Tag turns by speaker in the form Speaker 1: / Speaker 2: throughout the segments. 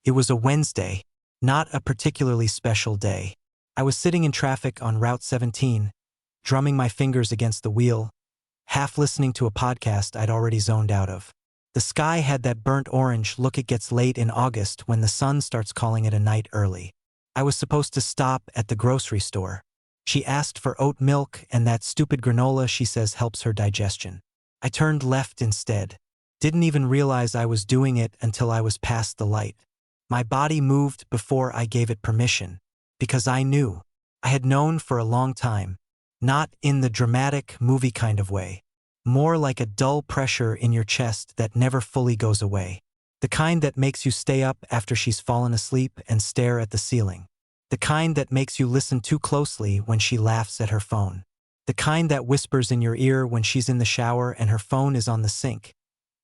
Speaker 1: It was a Wednesday, not a particularly special day. I was sitting in traffic on Route 17, drumming my fingers against the wheel, half listening to a podcast I'd already zoned out of. The sky had that burnt orange look it gets late in August when the sun starts calling it a night early. I was supposed to stop at the grocery store. She asked for oat milk and that stupid granola she says helps her digestion. I turned left instead. Didn't even realize I was doing it until I was past the light. My body moved before I gave it permission, because I knew. I had known for a long time, not in the dramatic movie kind of way, more like a dull pressure in your chest that never fully goes away. The kind that makes you stay up after she's fallen asleep and stare at the ceiling. The kind that makes you listen too closely when she laughs at her phone. The kind that whispers in your ear when she's in the shower and her phone is on the sink,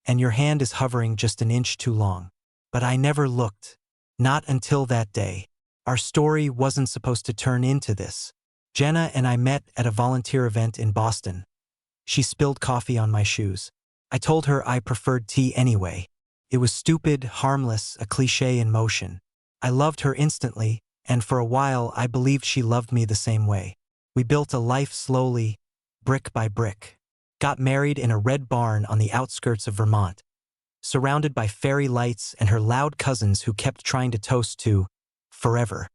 Speaker 1: and your hand is hovering just an inch too long. But I never looked. Not until that day. Our story wasn't supposed to turn into this. Jenna and I met at a volunteer event in Boston. She spilled coffee on my shoes. I told her I preferred tea anyway. It was stupid, harmless, a cliché in motion. I loved her instantly, and for a while I believed she loved me the same way. We built a life slowly, brick by brick. Got married in a red barn on the outskirts of Vermont, surrounded by fairy lights and her loud cousins who kept trying to toast to forever.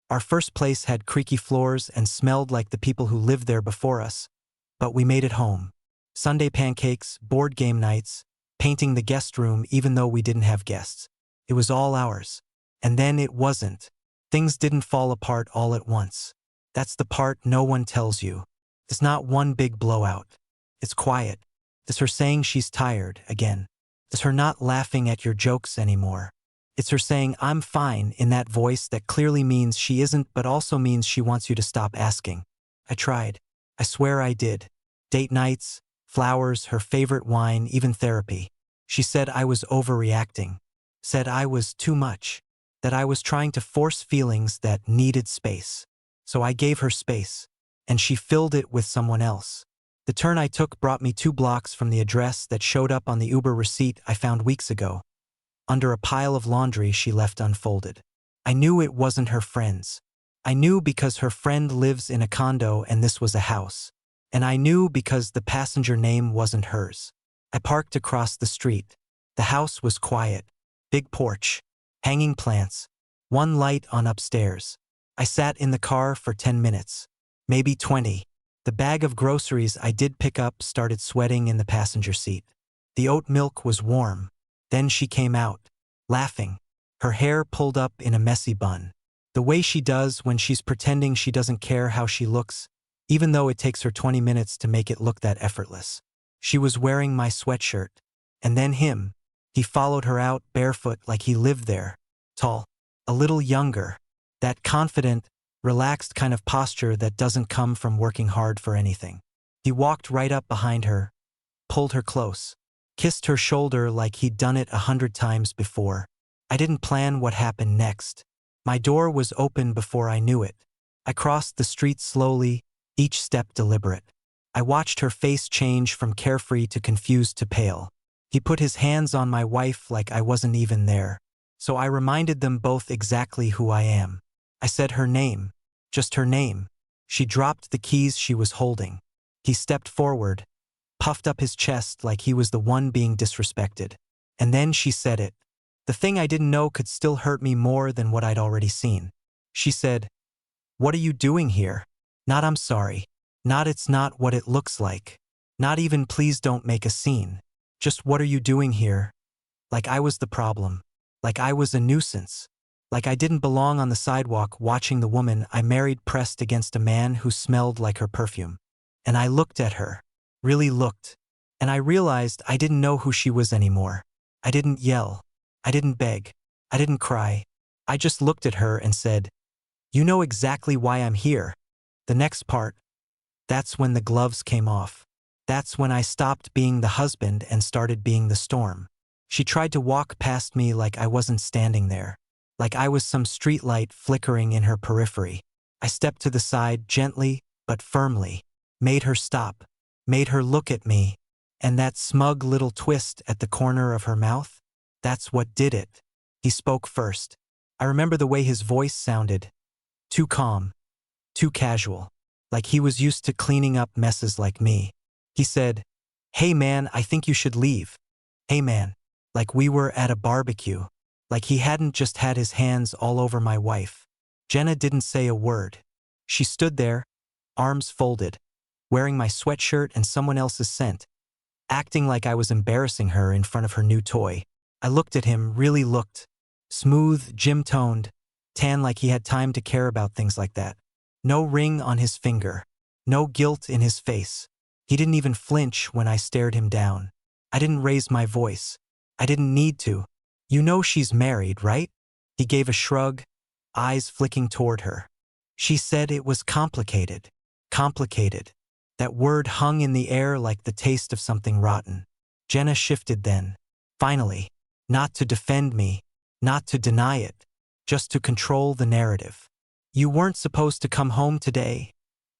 Speaker 1: Our first place had creaky floors and smelled like the people who lived there before us, but we made it home. Sunday pancakes, board game nights, painting the guest room even though we didn't have guests. It was all ours. And then it wasn't. Things didn't fall apart all at once. That's the part no one tells you. It's not one big blowout. It's quiet. It's her saying she's tired again. It's her not laughing at your jokes anymore. It's her saying I'm fine in that voice that clearly means she isn't but also means she wants you to stop asking. I tried. I swear I did. Date nights, flowers, her favorite wine, even therapy. She said I was overreacting. Said I was too much. That I was trying to force feelings that needed space. So I gave her space, and she filled it with someone else. The turn I took brought me 2 blocks from the address that showed up on the Uber receipt I found weeks ago, under a pile of laundry she left unfolded. I knew it wasn't her friend's. I knew because her friend lives in a condo and this was a house. And I knew because the passenger name wasn't hers. I parked across the street. The house was quiet. Big porch. Hanging plants. One light on upstairs. I sat in the car for 10 minutes. Maybe 20. The bag of groceries I did pick up started sweating in the passenger seat. The oat milk was warm. Then she came out, laughing, her hair pulled up in a messy bun. The way she does when she's pretending she doesn't care how she looks, even though it takes her 20 minutes to make it look that effortless. She was wearing my sweatshirt. And then him. He followed her out barefoot like he lived there. Tall. A little younger. That confident, relaxed kind of posture that doesn't come from working hard for anything. He walked right up behind her, pulled her close, kissed her shoulder like he'd done it 100 times before. I didn't plan what happened next. My door was open before I knew it. I crossed the street slowly, each step deliberate. I watched her face change from carefree to confused to pale. He put his hands on my wife like I wasn't even there. So I reminded them both exactly who I am. I said her name. Just her name. She dropped the keys she was holding. He stepped forward, puffed up his chest like he was the one being disrespected. And then she said it. The thing I didn't know could still hurt me more than what I'd already seen. She said, "What are you doing here?" Not "I'm sorry." Not "it's not what it looks like." Not even "please don't make a scene." Just "what are you doing here?" Like I was the problem. Like I was a nuisance. Like I didn't belong on the sidewalk watching the woman I married pressed against a man who smelled like her perfume. And I looked at her. Really looked. And I realized I didn't know who she was anymore. I didn't yell. I didn't beg. I didn't cry. I just looked at her and said, "You know exactly why I'm here." The next part. That's when the gloves came off. That's when I stopped being the husband and started being the storm. She tried to walk past me like I wasn't standing there. Like I was some streetlight flickering in her periphery. I stepped to the side gently but firmly. Made her stop. Made her look at me. And that smug little twist at the corner of her mouth? That's what did it. He spoke first. I remember the way his voice sounded. Too calm, too casual, like he was used to cleaning up messes like me. He said, "Hey man, I think you should leave." Hey man. Like we were at a barbecue. Like he hadn't just had his hands all over my wife. Jenna didn't say a word. She stood there, arms folded, wearing my sweatshirt and someone else's scent, acting like I was embarrassing her in front of her new toy. I looked at him, really looked. Smooth, gym-toned, tan like he had time to care about things like that. No ring on his finger. No guilt in his face. He didn't even flinch when I stared him down. I didn't raise my voice. I didn't need to. "You know she's married, right?" He gave a shrug, eyes flicking toward her. "She said it was complicated." Complicated. That word hung in the air like the taste of something rotten. Jenna shifted then. Finally. Not to defend me. Not to deny it. Just to control the narrative. "You weren't supposed to come home today,"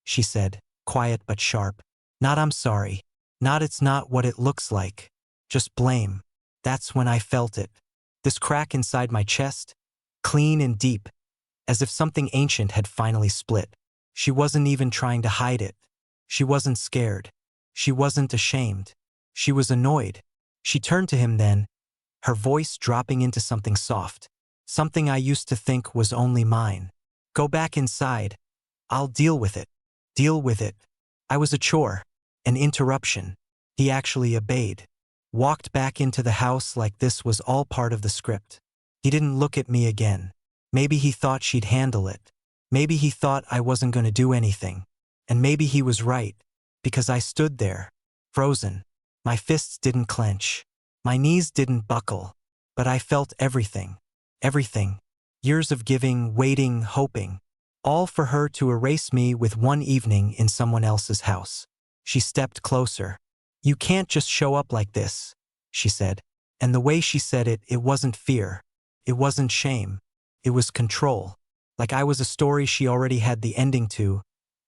Speaker 1: she said, quiet but sharp. Not "I'm sorry." Not "it's not what it looks like." Just blame. That's when I felt it. This crack inside my chest. Clean and deep. As if something ancient had finally split. She wasn't even trying to hide it. She wasn't scared. She wasn't ashamed. She was annoyed. She turned to him then, her voice dropping into something soft. Something I used to think was only mine. "Go back inside. I'll deal with it." Deal with it. I was a chore. An interruption. He actually obeyed. Walked back into the house like this was all part of the script. He didn't look at me again. Maybe he thought she'd handle it. Maybe he thought I wasn't going to do anything. And maybe he was right, because I stood there, frozen. My fists didn't clench. My knees didn't buckle. But I felt everything. Everything. Years of giving, waiting, hoping. All for her to erase me with one evening in someone else's house. She stepped closer. "You can't just show up like this," she said. And the way she said it, it wasn't fear. It wasn't shame. It was control. Like I was a story she already had the ending to,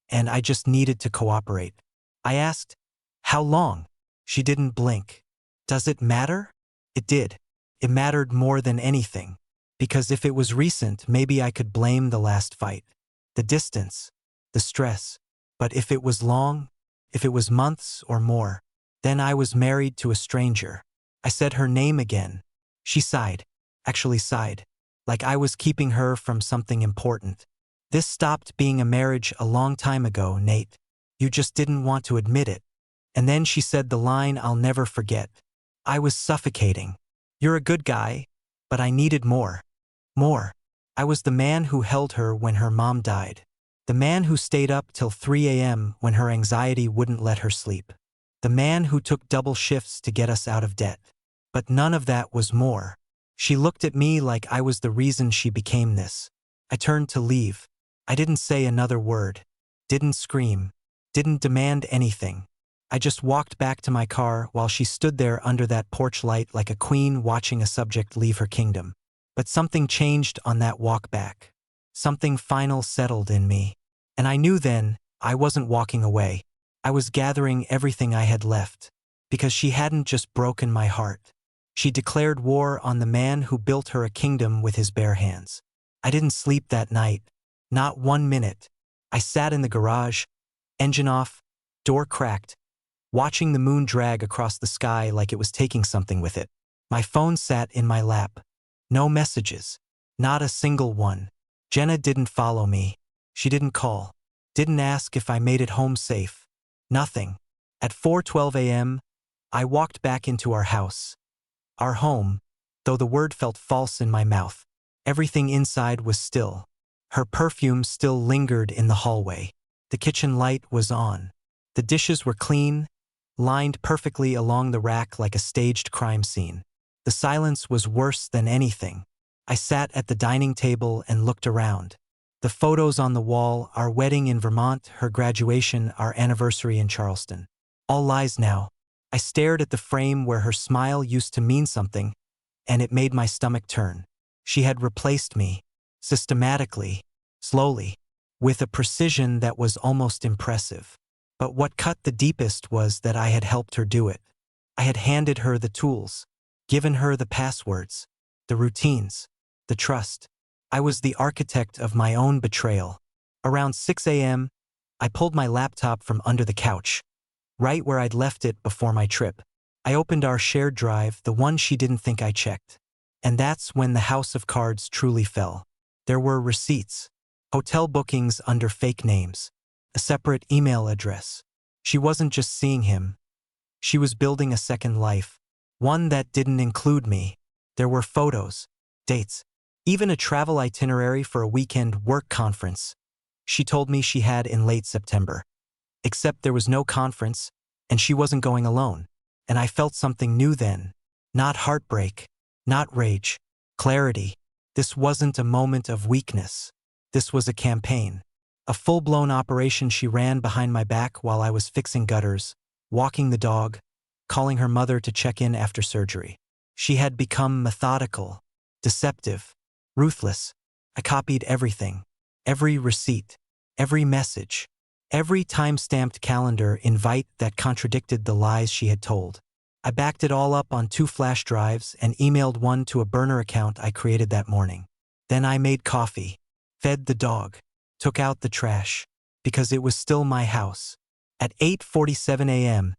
Speaker 1: and I just needed to cooperate. I asked, "How long?" She didn't blink. "Does it matter?" It did. It mattered more than anything. Because if it was recent, maybe I could blame the last fight. The distance. The stress. But if it was long, if it was months or more, then I was married to a stranger. I said her name again. She sighed. Actually sighed. Like I was keeping her from something important. "This stopped being a marriage a long time ago, Nate. You just didn't want to admit it." And then she said the line I'll never forget. I was suffocating. "You're a good guy, but I needed more." More. I was the man who held her when her mom died. The man who stayed up till 3 a.m. when her anxiety wouldn't let her sleep. The man who took double shifts to get us out of debt. But none of that was more. She looked at me like I was the reason she became this. I turned to leave. I didn't say another word. Didn't scream. Didn't demand anything. I just walked back to my car while she stood there under that porch light like a queen watching a subject leave her kingdom. But something changed on that walk back. Something final settled in me. And I knew then I wasn't walking away. I was gathering everything I had left. Because she hadn't just broken my heart. She declared war on the man who built her a kingdom with his bare hands. I didn't sleep that night. Not 1 minute. I sat in the garage, engine off, door cracked, watching the moon drag across the sky like it was taking something with it. My phone sat in my lap. No messages. Not a single one. Jenna didn't follow me. She didn't call. Didn't ask if I made it home safe. Nothing. At 4:12 a.m., I walked back into our house. Our home, though the word felt false in my mouth. Everything inside was still. Her perfume still lingered in the hallway. The kitchen light was on. The dishes were clean, lined perfectly along the rack like a staged crime scene. The silence was worse than anything. I sat at the dining table and looked around. The photos on the wall, our wedding in Vermont, her graduation, our anniversary in Charleston. All lies now. I stared at the frame where her smile used to mean something, and it made my stomach turn. She had replaced me. Systematically. Slowly. With a precision that was almost impressive. But what cut the deepest was that I had helped her do it. I had handed her the tools. Given her the passwords. the routines, the trust. I was the architect of my own betrayal. Around 6 a.m., I pulled my laptop from under the couch, right where I'd left it before my trip. I opened our shared drive, the one she didn't think I checked. And that's when the house of cards truly fell. There were receipts, hotel bookings under fake names, a separate email address. She wasn't just seeing him. She was building a second life, one that didn't include me. There were photos, dates, even a travel itinerary for a weekend work conference she told me she had in late September. Except there was no conference, and she wasn't going alone. And I felt something new then. Not heartbreak, not rage, clarity. This wasn't a moment of weakness. This was a campaign. A full-blown operation she ran behind my back while I was fixing gutters, walking the dog, calling her mother to check in after surgery. She had become methodical, deceptive, ruthless. I copied everything, every receipt, every message, every time-stamped calendar invite that contradicted the lies she had told. I backed it all up on 2 flash drives and emailed one to a burner account I created that morning. Then I made coffee, fed the dog, took out the trash, because it was still my house. At 8:47 a.m.,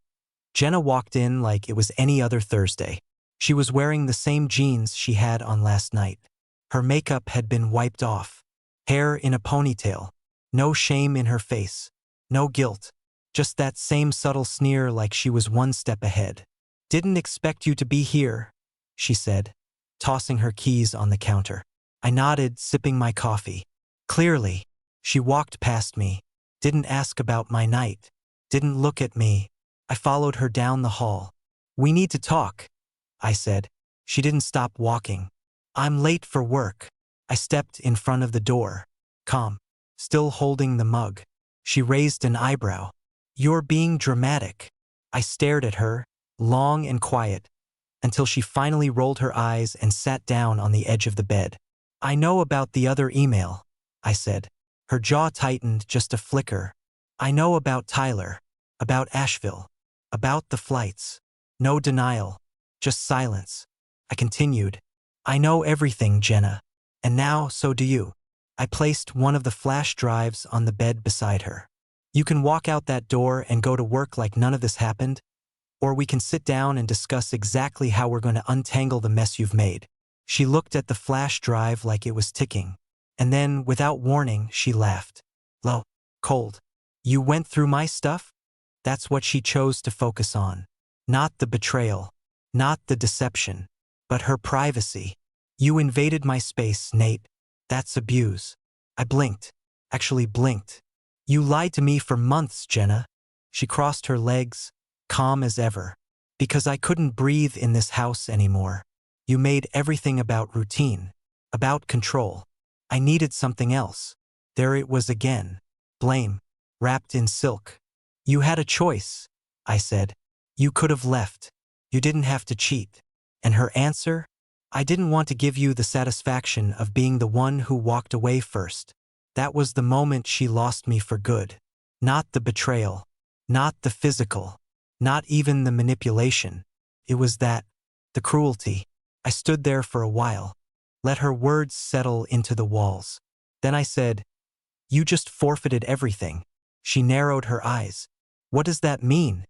Speaker 1: Jenna walked in like it was any other Thursday. She was wearing the same jeans she had on last night. Her makeup had been wiped off, hair in a ponytail, no shame in her face, no guilt, just that same subtle sneer like she was one step ahead. "Didn't expect you to be here," she said, tossing her keys on the counter. I nodded, sipping my coffee. Clearly, she walked past me, didn't ask about my night, didn't look at me. I followed her down the hall. "We need to talk," I said. She didn't stop walking. "I'm late for work." I stepped in front of the door, calm, still holding the mug. She raised an eyebrow. "You're being dramatic." I stared at her, long and quiet, until she finally rolled her eyes and sat down on the edge of the bed. "I know about the other email," I said. Her jaw tightened just a flicker. "I know about Tyler, about Asheville, about the flights." No denial, just silence. I continued. "I know everything, Jenna. And now, so do you." I placed one of the flash drives on the bed beside her. "You can walk out that door and go to work like none of this happened, or we can sit down and discuss exactly how we're going to untangle the mess you've made." She looked at the flash drive like it was ticking, and then, without warning, she laughed. Low, cold. "You went through my stuff?" That's what she chose to focus on. Not the betrayal, not the deception, but her privacy. "You invaded my space, Nate. That's abuse." I blinked, actually blinked. "You lied to me for months, Jenna." She crossed her legs, calm as ever. "Because I couldn't breathe in this house anymore. You made everything about routine, about control. I needed something else." There it was again. Blame, wrapped in silk. "You had a choice," I said. "You could have left. You didn't have to cheat." And her answer? "I didn't want to give you the satisfaction of being the one who walked away first." That was the moment she lost me for good. Not the betrayal, not the physical, not even the manipulation. It was that, the cruelty. I stood there for a while, let her words settle into the walls. Then I said, "You just forfeited everything." She narrowed her eyes. "What does that mean?"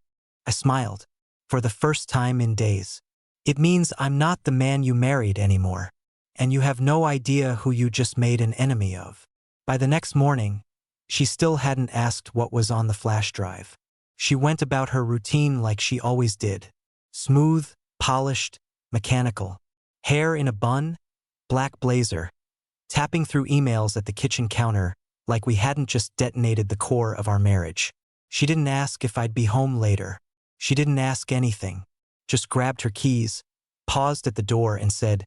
Speaker 1: I smiled, for the first time in days. "It means I'm not the man you married anymore, and you have no idea who you just made an enemy of." By the next morning, she still hadn't asked what was on the flash drive. She went about her routine like she always did. Smooth, polished, mechanical. Hair in a bun, black blazer. Tapping through emails at the kitchen counter like we hadn't just detonated the core of our marriage. She didn't ask if I'd be home later. She didn't ask anything. Just grabbed her keys, paused at the door and said,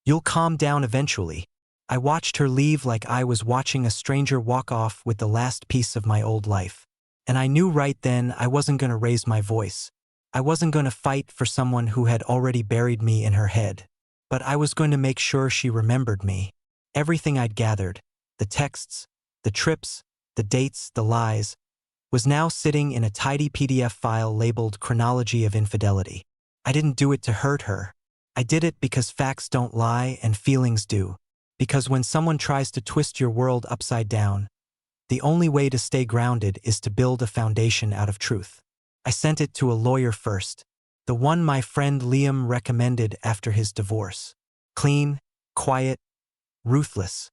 Speaker 1: "You'll calm down eventually." I watched her leave like I was watching a stranger walk off with the last piece of my old life. And I knew right then I wasn't going to raise my voice. I wasn't going to fight for someone who had already buried me in her head. But I was going to make sure she remembered me. Everything I'd gathered, the texts, the trips, the dates, the lies, was now sitting in a tidy PDF file labeled Chronology of Infidelity. I didn't do it to hurt her. I did it because facts don't lie and feelings do. Because when someone tries to twist your world upside down, the only way to stay grounded is to build a foundation out of truth. I sent it to a lawyer first, the one my friend Liam recommended after his divorce. Clean, quiet, ruthless.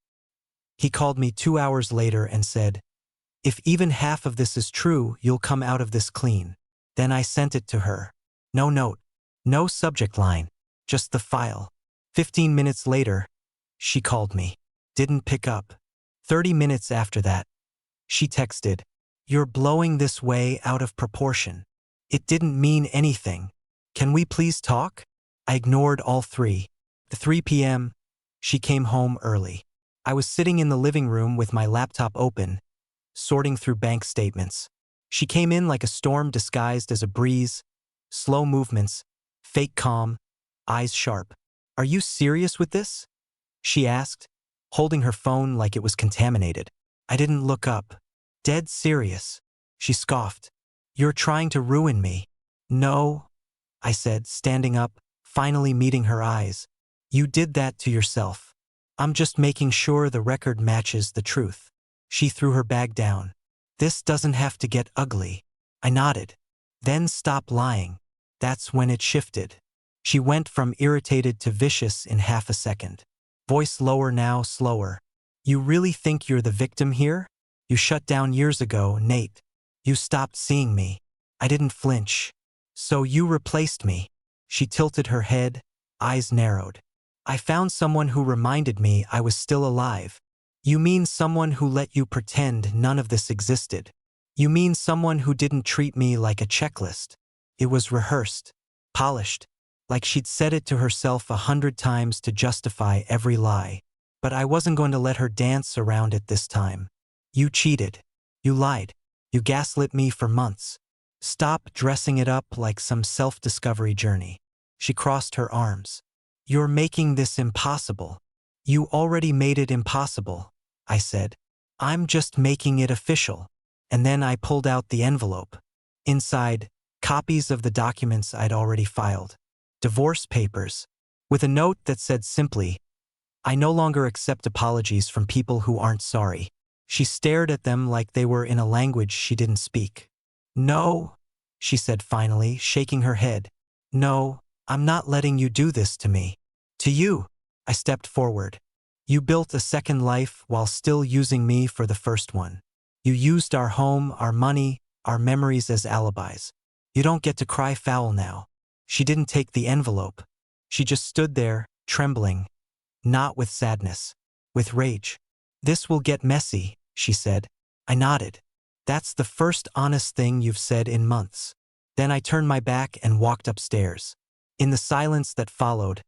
Speaker 1: He called me 2 hours later and said, "If even half of this is true, you'll come out of this clean." Then I sent it to her. No note, no subject line, just the file. 15 minutes later, she called me. Didn't pick up. 30 minutes after that, she texted, "You're blowing this way out of proportion. It didn't mean anything. Can we please talk?" I ignored all three. At 3 p.m., she came home early. I was sitting in the living room with my laptop open, sorting through bank statements. She came in like a storm disguised as a breeze, slow movements, fake calm, eyes sharp. "Are you serious with this?" she asked, holding her phone like it was contaminated. I didn't look up. "Dead serious," she scoffed. "You're trying to ruin me." "No," I said, standing up, finally meeting her eyes. "You did that to yourself. I'm just making sure the record matches the truth." She threw her bag down. "This doesn't have to get ugly." I nodded. "Then stop lying." That's when it shifted. She went from irritated to vicious in half a second. Voice lower now, slower. "You really think you're the victim here? You shut down years ago, Nate. You stopped seeing me." I didn't flinch. "So you replaced me." She tilted her head, eyes narrowed. "I found someone who reminded me I was still alive." "You mean someone who let you pretend none of this existed? You mean someone who didn't treat me like a checklist?" It was rehearsed, polished, like she'd said it to herself 100 times to justify every lie. But I wasn't going to let her dance around it this time. "You cheated. You lied. You gaslit me for months. Stop dressing it up like some self-discovery journey." She crossed her arms. "You're making this impossible." "You already made it impossible," I said. "I'm just making it official." And then I pulled out the envelope. Inside, copies of the documents I'd already filed. Divorce papers. With a note that said simply, "I no longer accept apologies from people who aren't sorry." She stared at them like they were in a language she didn't speak. "No," she said finally, shaking her head. "No, I'm not letting you do this to me." "To you." I stepped forward. "You built a second life while still using me for the first one. You used our home, our money, our memories as alibis. You don't get to cry foul now." She didn't take the envelope. She just stood there, trembling. Not with sadness. With rage. "This will get messy," she said. I nodded. "That's the first honest thing you've said in months." Then I turned my back and walked upstairs. In the silence that followed,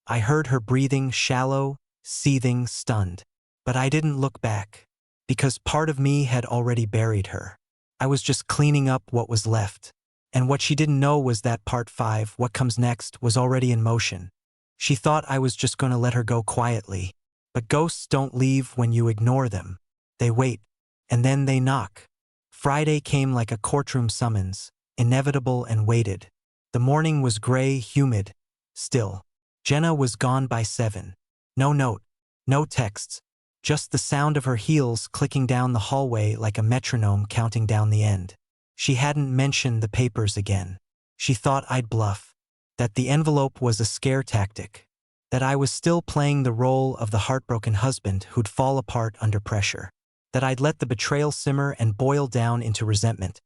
Speaker 1: I heard her breathing shallow, seething, stunned. But I didn't look back. Because part of me had already buried her. I was just cleaning up what was left. And what she didn't know was that part 5, what comes next, was already in motion. She thought I was just going to let her go quietly. But ghosts don't leave when you ignore them. They wait. And then they knock. Friday came like a courtroom summons, inevitable and weighted. The morning was gray, humid, still. Jenna was gone by 7. No note, no texts, just the sound of her heels clicking down the hallway like a metronome counting down the end. She hadn't mentioned the papers again. She thought I'd bluff. That the envelope was a scare tactic. That I was still playing the role of the heartbroken husband who'd fall apart under pressure. That I'd let the betrayal simmer and boil down into resentment.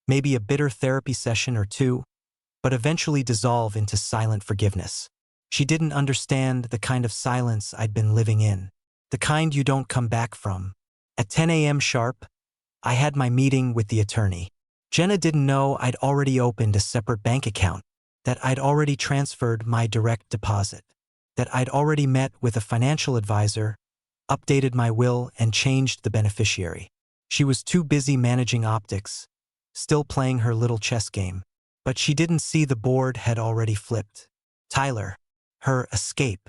Speaker 1: Maybe a bitter therapy session or two, but eventually dissolve into silent forgiveness. She didn't understand the kind of silence I'd been living in. The kind you don't come back from. At 10 a.m. sharp, I had my meeting with the attorney. Jenna didn't know I'd already opened a separate bank account, that I'd already transferred my direct deposit, that I'd already met with a financial advisor, updated my will, and changed the beneficiary. She was too busy managing optics, still playing her little chess game. But she didn't see the board had already flipped. Tyler. Her escape.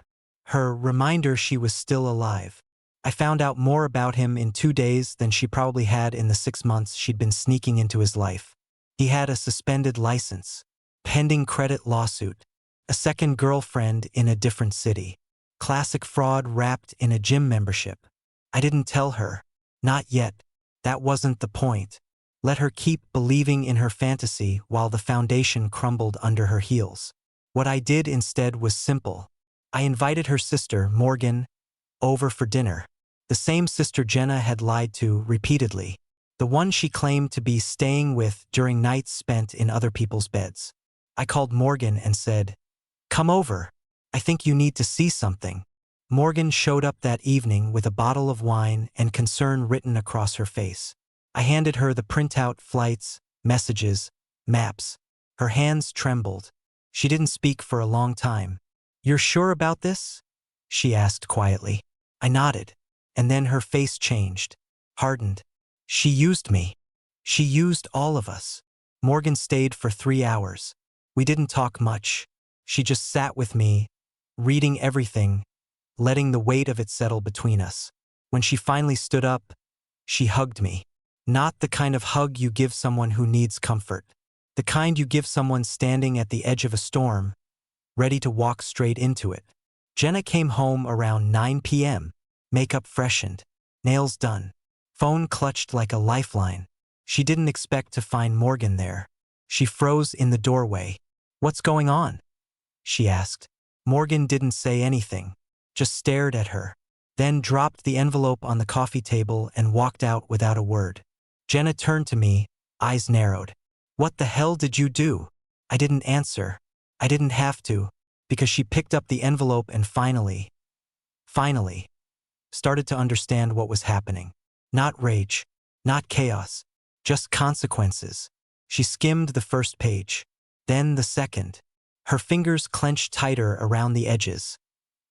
Speaker 1: Her reminder she was still alive. I found out more about him in 2 days than she probably had in the 6 months she'd been sneaking into his life. He had a suspended license, pending credit lawsuit, A second girlfriend in a different city. Classic fraud wrapped in a gym membership. I didn't tell her. Not yet. That wasn't the point. Let her keep believing in her fantasy while the foundation crumbled under her heels. What I did instead was simple. I invited her sister, Morgan, over for dinner. The same sister Jenna had lied to repeatedly. The one she claimed to be staying with during nights spent in other people's beds. I called Morgan and said, "Come over. I think you need to see something." Morgan showed up that evening with a bottle of wine and concern written across her face. I handed her the printout, flights, messages, maps. Her hands trembled. She didn't speak for a long time. "You're sure about this?" she asked quietly. I nodded, and then her face changed, hardened. She used me. She used all of us. Morgan stayed for 3 hours. We didn't talk much. She just sat with me, reading everything, letting the weight of it settle between us. When she finally stood up, she hugged me. Not the kind of hug you give someone who needs comfort. The kind you give someone standing at the edge of a storm, ready to walk straight into it. Jenna came home around 9 p.m., makeup freshened, nails done, phone clutched like a lifeline. She didn't expect to find Morgan there. She froze in the doorway. "What's going on?" she asked. Morgan didn't say anything, just stared at her, then dropped the envelope on the coffee table and walked out without a word. Jenna turned to me, eyes narrowed. "What the hell did you do?" I didn't answer. I didn't have to, because she picked up the envelope and finally, started to understand what was happening. Not rage, not chaos, just consequences. She skimmed the first page, then the second. Her fingers clenched tighter around the edges,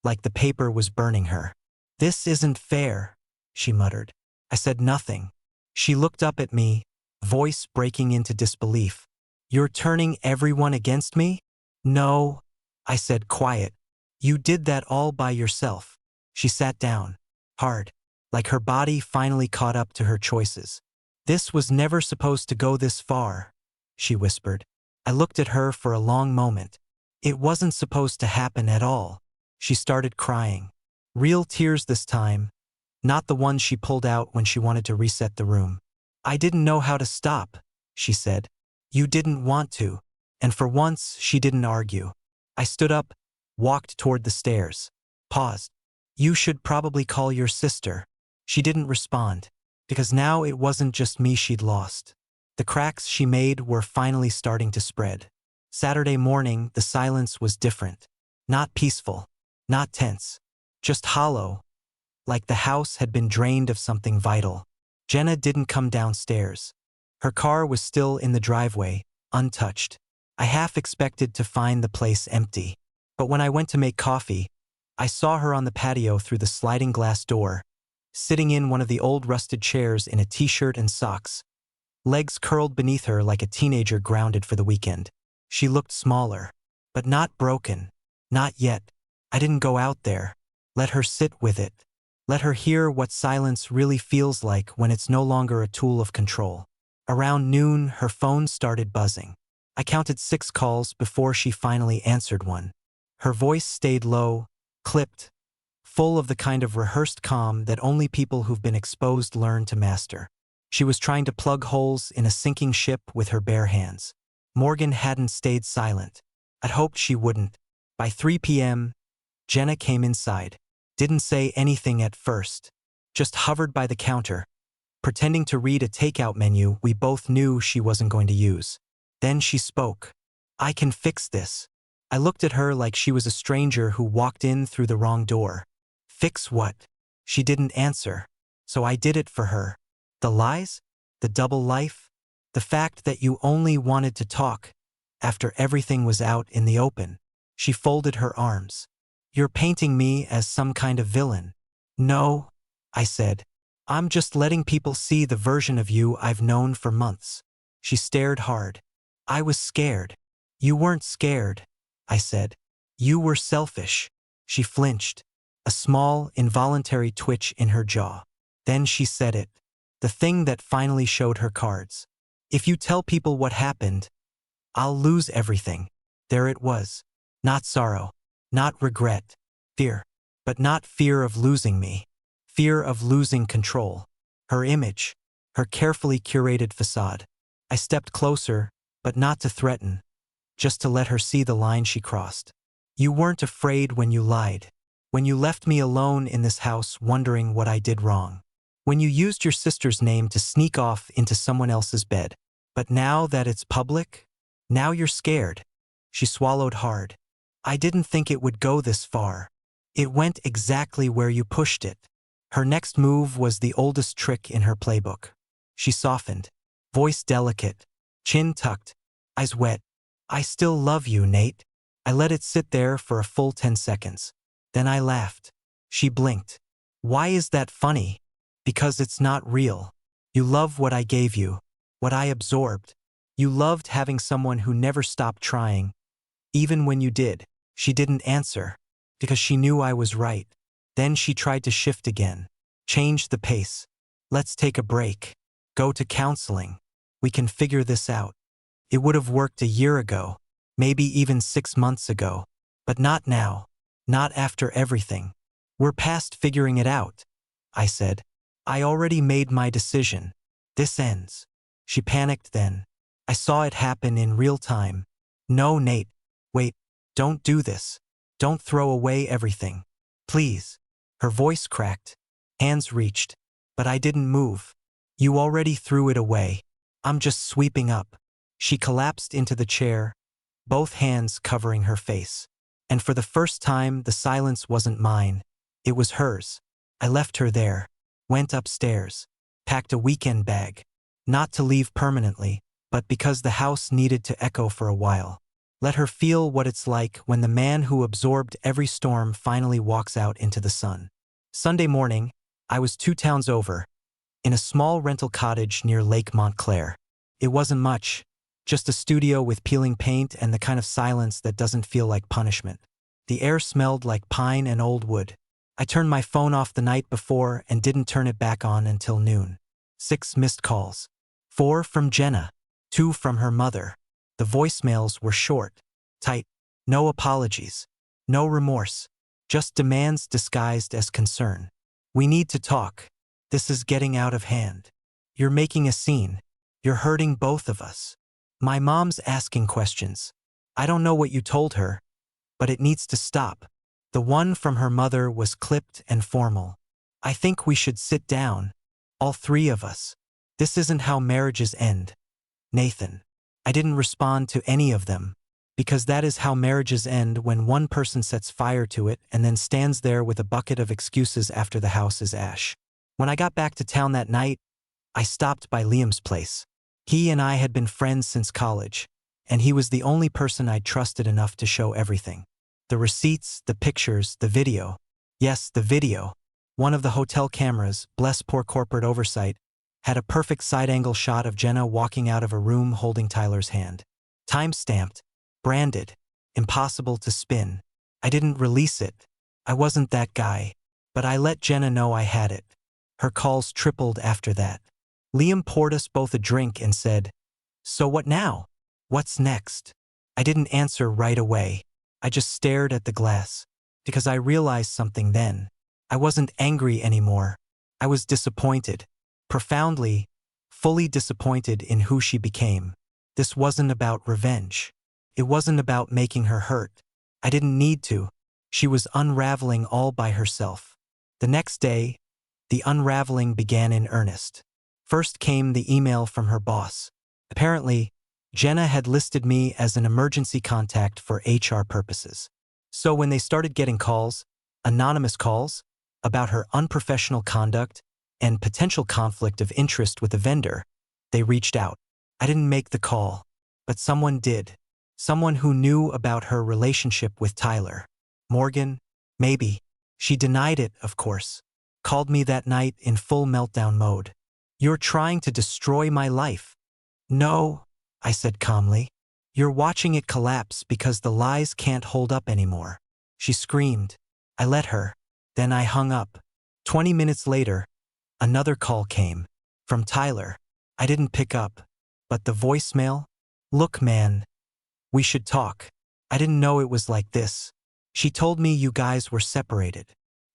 Speaker 1: like the paper was burning her. "This isn't fair," she muttered. I said nothing. She looked up at me, voice breaking into disbelief. "You're turning everyone against me?" "No," I said, quiet. "You did that all by yourself." She sat down, hard, like her body finally caught up to her choices. "This was never supposed to go this far," she whispered. I looked at her for a long moment. "It wasn't supposed to happen at all." She started crying. Real tears this time, not the ones she pulled out when she wanted to reset the room. "I didn't know how to stop," she said. "You didn't want to." And for once, she didn't argue. I stood up, walked toward the stairs, paused. "You should probably call your sister." She didn't respond, because now it wasn't just me she'd lost. The cracks she made were finally starting to spread. Saturday morning, the silence was different. Not peaceful, not tense, just hollow, like the house had been drained of something vital. Jenna didn't come downstairs. Her car was still in the driveway, untouched. I half expected to find the place empty. But when I went to make coffee, I saw her on the patio through the sliding glass door, sitting in one of the old rusted chairs in a t-shirt and socks, legs curled beneath her like a teenager grounded for the weekend. She looked smaller, but not broken. Not yet. I didn't go out there. Let her sit with it. Let her hear what silence really feels like when it's no longer a tool of control. Around noon, her phone started buzzing. I counted 6 calls before she finally answered one. Her voice stayed low, clipped, full of the kind of rehearsed calm that only people who've been exposed learn to master. She was trying to plug holes in a sinking ship with her bare hands. Morgan hadn't stayed silent. I'd hoped she wouldn't. By 3 p.m., Jenna came inside. Didn't say anything at first. Just hovered by the counter, pretending to read a takeout menu we both knew she wasn't going to use. Then she spoke. "I can fix this." I looked at her like she was a stranger who walked in through the wrong door. "Fix what?" She didn't answer. So I did it for her. The lies? The double life? The fact that you only wanted to talk after everything was out in the open. She folded her arms. "You're painting me as some kind of villain." "No," I said. "I'm just letting people see the version of you I've known for months." She stared hard. "I was scared." "You weren't scared," I said. "You were selfish." She flinched, a small, involuntary twitch in her jaw. Then she said it, the thing that finally showed her cards. "If you tell people what happened, I'll lose everything." There it was. Not sorrow. Not regret. Fear. But not fear of losing me. Fear of losing control. Her image. Her carefully curated facade. I stepped closer, but not to threaten, just to let her see the line she crossed. You weren't afraid when you lied. When you left me alone in this house wondering what I did wrong. When you used your sister's name to sneak off into someone else's bed. But now that it's public, now you're scared. She swallowed hard. I didn't think it would go this far. It went exactly where you pushed it. Her next move was the oldest trick in her playbook. She softened, voice delicate, chin tucked, eyes wet. I still love you, Nate. I let it sit there for a full 10 seconds. Then I laughed. She blinked. Why is that funny? Because it's not real. You love what I gave you, what I absorbed. You loved having someone who never stopped trying. Even when you did, she didn't answer, because she knew I was right. Then she tried to shift again. Change the pace. Let's take a break. Go to counseling. We can figure this out. It would have worked a year ago, maybe even 6 months ago. But not now. Not after everything. We're past figuring it out, I said. I already made my decision. This ends. She panicked then. I saw it happen in real time. No, Nate. Wait. Don't do this. Don't throw away everything. Please. Her voice cracked. Hands reached. But I didn't move. You already threw it away. I'm just sweeping up. She collapsed into the chair, both hands covering her face. And for the first time, the silence wasn't mine. It was hers. I left her there, went upstairs, packed a weekend bag. Not to leave permanently, but because the house needed to echo for a while. Let her feel what it's like when the man who absorbed every storm finally walks out into the sun. Sunday morning, I was 2 towns over, in a small rental cottage near Lake Montclair. It wasn't much, just a studio with peeling paint and the kind of silence that doesn't feel like punishment. The air smelled like pine and old wood. I turned my phone off the night before and didn't turn it back on until noon. 6 missed calls. 4 from Jenna. 2 from her mother. The voicemails were short, tight, no apologies, no remorse, just demands disguised as concern. We need to talk. This is getting out of hand. You're making a scene. You're hurting both of us. My mom's asking questions. I don't know what you told her, but it needs to stop. The one from her mother was clipped and formal. I think we should sit down, all 3 of us. This isn't how marriages end. Nathan. I didn't respond to any of them, because that is how marriages end when one person sets fire to it and then stands there with a bucket of excuses after the house is ash. When I got back to town that night, I stopped by Liam's place. He and I had been friends since college, and he was the only person I'd trusted enough to show everything. The receipts, the pictures, the video. Yes, the video. One of the hotel cameras, bless poor corporate oversight, had a perfect side-angle shot of Jenna walking out of a room holding Tyler's hand. Time-stamped, branded, impossible to spin. I didn't release it. I wasn't that guy. But I let Jenna know I had it. Her calls tripled after that. Liam poured us both a drink and said, "So what now? What's next?" I didn't answer right away. I just stared at the glass. Because I realized something then. I wasn't angry anymore. I was disappointed. Profoundly, fully disappointed in who she became. This wasn't about revenge. It wasn't about making her hurt. I didn't need to. She was unraveling all by herself. The next day, the unraveling began in earnest. First came the email from her boss. Apparently, Jenna had listed me as an emergency contact for HR purposes. So when they started getting calls, anonymous calls, about her unprofessional conduct and potential conflict of interest with a vendor, they reached out. I didn't make the call, but someone did. Someone who knew about her relationship with Tyler. Morgan? Maybe. She denied it, of course. Called me that night in full meltdown mode. "You're trying to destroy my life." "No," I said calmly. "You're watching it collapse because the lies can't hold up anymore." She screamed. I let her. Then I hung up. 20 minutes later, another call came. From Tyler. I didn't pick up. But the voicemail? "Look, man. We should talk." I didn't know it was like this. She told me you guys were separated.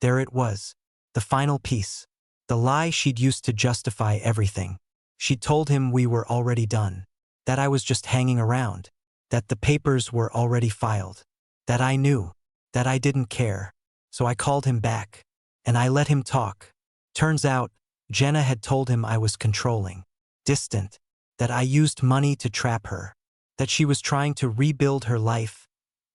Speaker 1: There it was. The final piece. The lie she'd used to justify everything. She'd told him we were already done. That I was just hanging around. That the papers were already filed. That I knew. That I didn't care. So I called him back. And I let him talk. Turns out, Jenna had told him I was controlling. Distant. That I used money to trap her. That she was trying to rebuild her life.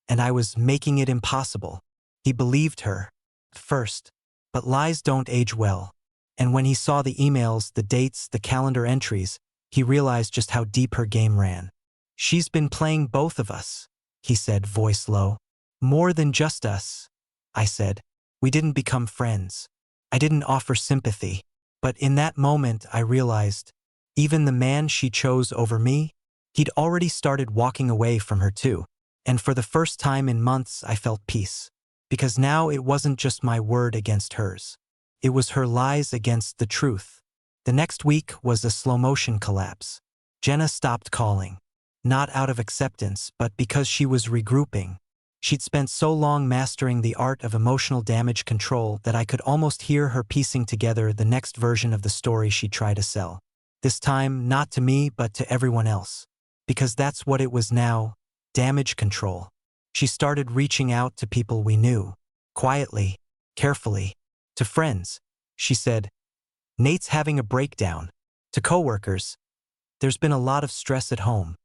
Speaker 1: And I was making it impossible. He believed her. At first. But lies don't age well. And when he saw the emails, the dates, the calendar entries, he realized just how deep her game ran. She's been playing both of us, he said, voice low. More than just us, I said. We didn't become friends. I didn't offer sympathy. But in that moment, I realized, even the man she chose over me, he'd already started walking away from her too. And for the first time in months, I felt peace. Because now it wasn't just my word against hers. It was her lies against the truth. The next week was a slow-motion collapse. Jenna stopped calling. Not out of acceptance, but because she was regrouping. She'd spent so long mastering the art of emotional damage control that I could almost hear her piecing together the next version of the story she'd try to sell. This time, not to me, but to everyone else. Because that's what it was now, damage control. She started reaching out to people we knew. Quietly, carefully. To friends, she said, Nate's having a breakdown. To coworkers, there's been a lot of stress at home.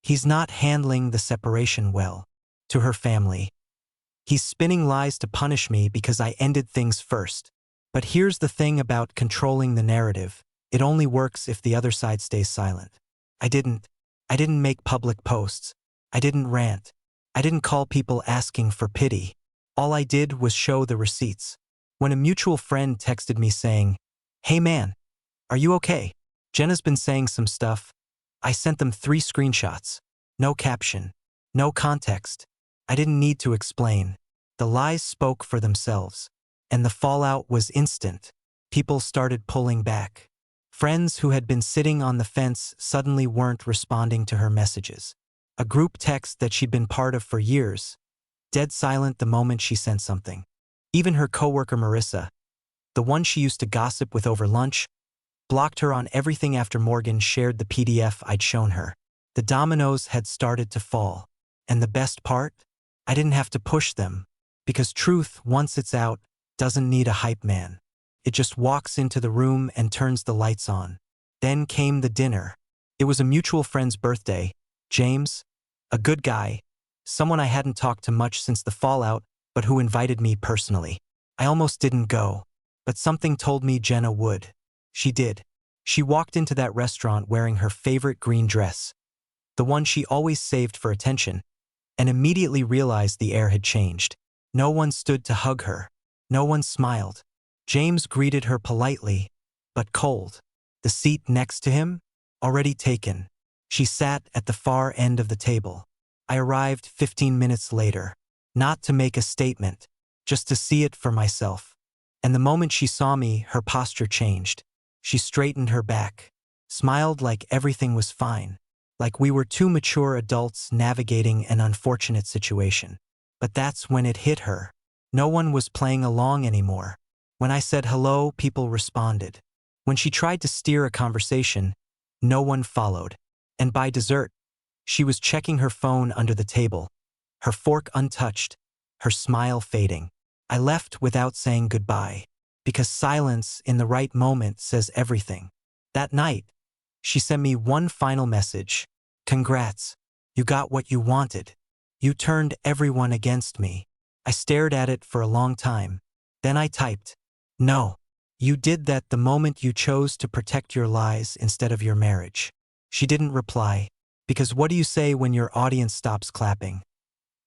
Speaker 1: He's not handling the separation well. To her family, he's spinning lies to punish me because I ended things first. But here's the thing about controlling the narrative. It only works if the other side stays silent. I didn't make public posts. I didn't rant. I didn't call people asking for pity. All I did was show the receipts. When a mutual friend texted me saying, "Hey man, are you okay? Jenna's been saying some stuff." I sent them 3 screenshots. No caption. No context. I didn't need to explain. The lies spoke for themselves. And the fallout was instant. People started pulling back. Friends who had been sitting on the fence suddenly weren't responding to her messages. A group text that she'd been part of for years, dead silent the moment she sent something. Even her coworker Marissa, the one she used to gossip with over lunch, blocked her on everything after Morgan shared the PDF I'd shown her. The dominoes had started to fall. And the best part? I didn't have to push them. Because truth, once it's out, doesn't need a hype man. It just walks into the room and turns the lights on. Then came the dinner. It was a mutual friend's birthday. James, a good guy, someone I hadn't talked to much since the fallout, but who invited me personally. I almost didn't go, but something told me Jenna would. She did. She walked into that restaurant wearing her favorite green dress, the one she always saved for attention, and immediately realized the air had changed. No one stood to hug her. No one smiled. James greeted her politely, but cold. The seat next to him? Already taken. She sat at the far end of the table. I arrived 15 minutes later. Not to make a statement, just to see it for myself. And the moment she saw me, her posture changed. She straightened her back, smiled like everything was fine, like we were 2 mature adults navigating an unfortunate situation. But that's when it hit her. No one was playing along anymore. When I said hello, people responded. When she tried to steer a conversation, no one followed. And by dessert, she was checking her phone under the table, her fork untouched, her smile fading. I left without saying goodbye, because silence in the right moment says everything. That night, she sent me one final message. Congrats. You got what you wanted. You turned everyone against me. I stared at it for a long time. Then I typed, no. You did that the moment you chose to protect your lies instead of your marriage. She didn't reply, because what do you say when your audience stops clapping?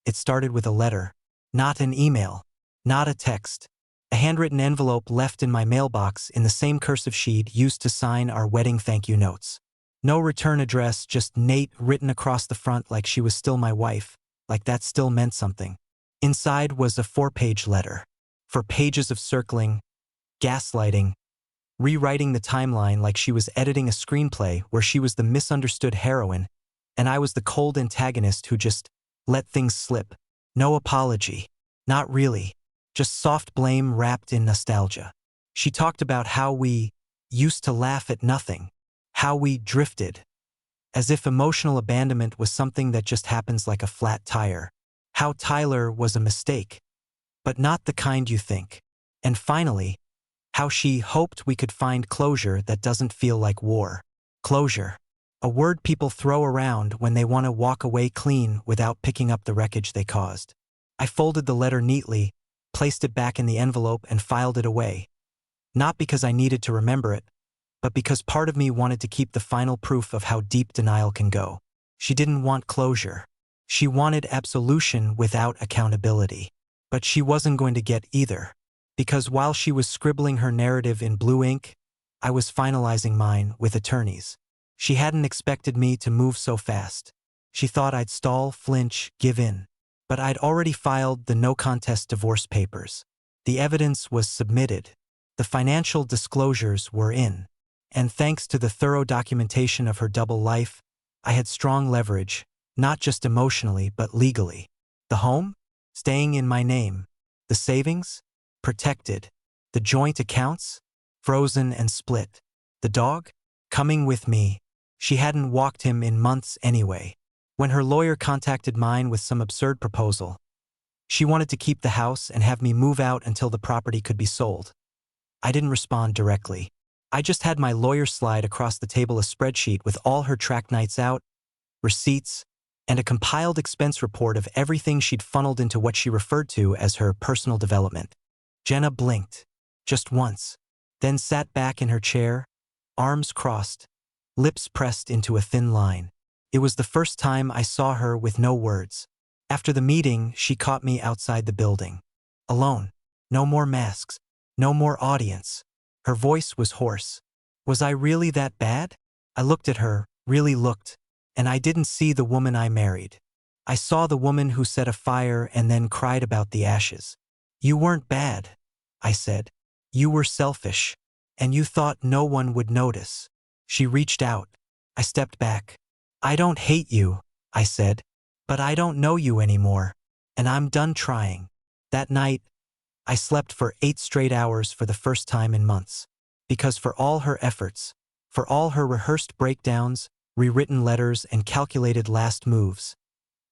Speaker 1: It started with a letter, not an email, not a text. A handwritten envelope left in my mailbox in the same cursive sheet used to sign our wedding thank you notes. No return address, just Nate written across the front like she was still my wife, like that still meant something. Inside was a 4-page letter. For pages of circling, gaslighting, rewriting the timeline like she was editing a screenplay where she was the misunderstood heroine and I was the cold antagonist who just let things slip. No apology. Not really. Just soft blame wrapped in nostalgia. She talked about how we used to laugh at nothing, how we drifted, as if emotional abandonment was something that just happens like a flat tire, how Tyler was a mistake, but not the kind you think. And finally, how she hoped we could find closure that doesn't feel like war. Closure. A word people throw around when they want to walk away clean without picking up the wreckage they caused. I folded the letter neatly, placed it back in the envelope and filed it away. Not because I needed to remember it, but because part of me wanted to keep the final proof of how deep denial can go. She didn't want closure. She wanted absolution without accountability. But she wasn't going to get either. Because while she was scribbling her narrative in blue ink, I was finalizing mine with attorneys. She hadn't expected me to move so fast. She thought I'd stall, flinch, give in. But I'd already filed the no-contest divorce papers. The evidence was submitted. The financial disclosures were in. And thanks to the thorough documentation of her double life, I had strong leverage, not just emotionally but legally. The home? Staying in my name. The savings? Protected. The joint accounts? Frozen and split. The dog? Coming with me. She hadn't walked him in months anyway. When her lawyer contacted mine with some absurd proposal, she wanted to keep the house and have me move out until the property could be sold. I didn't respond directly. I just had my lawyer slide across the table a spreadsheet with all her track nights out, receipts, and a compiled expense report of everything she'd funneled into what she referred to as her personal development. Jenna blinked, just once, then sat back in her chair, arms crossed, lips pressed into a thin line. It was the first time I saw her with no words. After the meeting, she caught me outside the building. Alone. No more masks. No more audience. Her voice was hoarse. Was I really that bad? I looked at her, really looked, and I didn't see the woman I married. I saw the woman who set a fire and then cried about the ashes. You weren't bad, I said. You were selfish, and you thought no one would notice. She reached out. I stepped back. I don't hate you, I said, but I don't know you anymore, and I'm done trying. That night, I slept for 8 straight hours for the first time in months. Because for all her efforts, for all her rehearsed breakdowns, rewritten letters, and calculated last moves,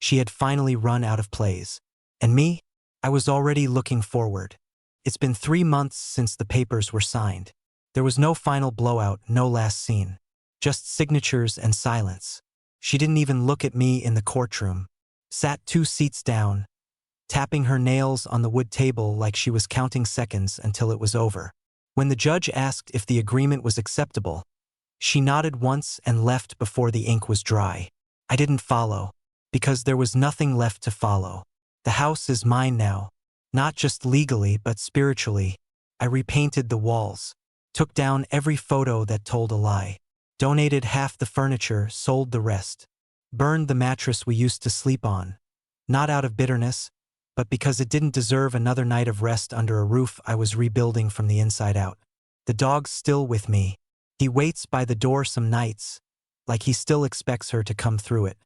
Speaker 1: she had finally run out of plays. And me? I was already looking forward. It's been 3 months since the papers were signed. There was no final blowout, no last scene. Just signatures and silence. She didn't even look at me in the courtroom. Sat 2 seats down, tapping her nails on the wood table like she was counting seconds until it was over. When the judge asked if the agreement was acceptable, she nodded once and left before the ink was dry. I didn't follow, because there was nothing left to follow. The house is mine now, not just legally but spiritually. I repainted the walls, took down every photo that told a lie, donated half the furniture, sold the rest, burned the mattress we used to sleep on, not out of bitterness, but because it didn't deserve another night of rest under a roof I was rebuilding from the inside out. The dog's still with me. He waits by the door some nights, like he still expects her to come through it.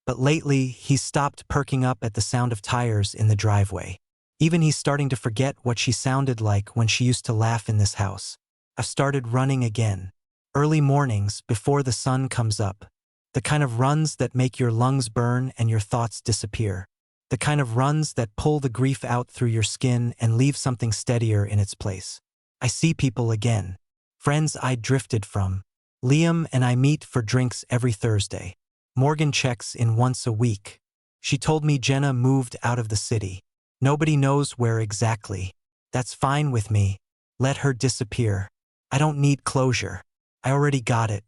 Speaker 1: But lately, he's stopped perking up at the sound of tires in the driveway. Even he's starting to forget what she sounded like when she used to laugh in this house. I've started running again. Early mornings, before the sun comes up. The kind of runs that make your lungs burn and your thoughts disappear. The kind of runs that pull the grief out through your skin and leave something steadier in its place. I see people again. Friends I'd drifted from. Liam and I meet for drinks every Thursday. Morgan checks in once a week. She told me Jenna moved out of the city. Nobody knows where exactly. That's fine with me. Let her disappear. I don't need closure. I already got it.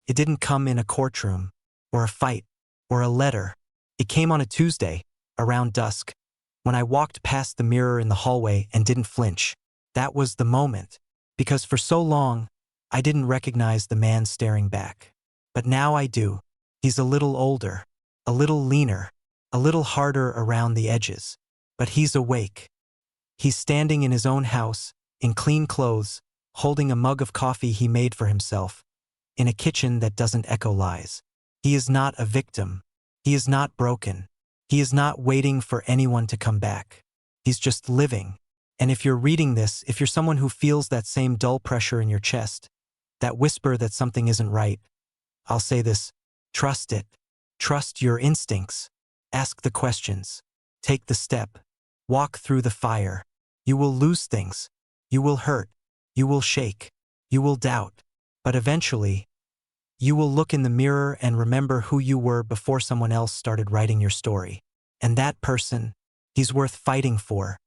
Speaker 1: It didn't come in a courtroom, or a fight, or a letter. It came on a Tuesday, around dusk, when I walked past the mirror in the hallway and didn't flinch. That was the moment, because for so long, I didn't recognize the man staring back. But now I do. He's a little older, a little leaner, a little harder around the edges. But he's awake. He's standing in his own house, in clean clothes, holding a mug of coffee he made for himself, in a kitchen that doesn't echo lies. He is not a victim. He is not broken. He is not waiting for anyone to come back. He's just living. And if you're reading this, if you're someone who feels that same dull pressure in your chest, that whisper that something isn't right, I'll say this: trust it. Trust your instincts. Ask the questions. Take the step. Walk through the fire. You will lose things. You will hurt. You will shake. You will doubt. But eventually, you will look in the mirror and remember who you were before someone else started writing your story. And that person, he's worth fighting for.